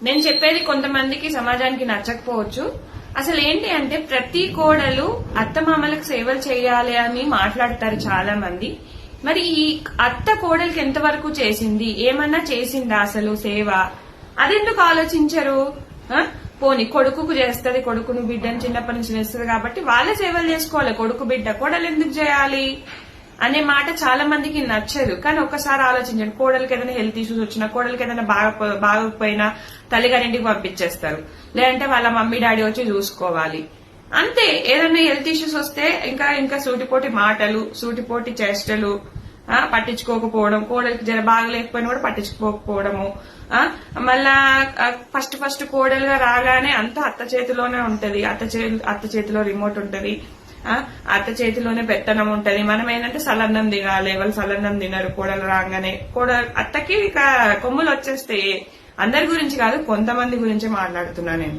నేను చెప్పేది కొంతమందికి సమాజానికి నచ్చకపోవచ్చు. అసలు ఏంటి అంటే ప్రతి కోడలు అత్తమామలకు సేవలు చేయాలి అని మాట్లాడతారు చాలా మంది. మరి ఈ అత్త కోడలికి ఎంతవరకు చేసింది, ఏమన్నా చేసిందా అసలు సేవ? అదెందుకు ఆలోచించరు? పోని కొడుకుకు చేస్తుంది, కొడుకును బిడ్డను చిన్నప్పటి నుంచి చేస్తుంది కాబట్టి వాళ్ళే సేవలు చేసుకోవాలి, కొడుకు బిడ్డ కోడలు ఎందుకు చేయాలి అనే మాట చాలా మందికి నచ్చదు. కానీ ఒక్కసారి ఆలోచించండి, కోడలికి ఏదైనా హెల్త్ ఇష్యూస్ వచ్చినా, కోడలికి ఏదైనా బాగోకపోయినా తల్లిగారింటికి పంపించేస్తారు, లేదంటే వాళ్ళ మమ్మీ డాడీ వచ్చి చూసుకోవాలి అంతే. ఏదైనా హెల్త్ ఇష్యూస్ వస్తే ఇంకా సూటిపోటి మాటలు, సూటిపోటి చేష్టలు, పట్టించుకోకపోవడం, కోడలికి జర బాగలేకపోయినా కూడా పట్టించుకోకపోవడము. మళ్ళా ఫస్ట్ కోడలుగా రాగానే అంతా అత్త చేతిలోనే ఉంటది, అత్త చేతిలో రిమోట్ ఉంటది, అత్త చేతిలోనే పెత్తనం ఉంటది. మనం ఏంటంటే సలన్నం తినాలి, వాళ్ళు సలన్నం తినరు. కోడలు రాగానే అత్తకి ఇక కొమ్ములు వచ్చేస్తాయి. అందరి గురించి కాదు, కొంతమంది గురించి మాట్లాడుతున్నా నేను.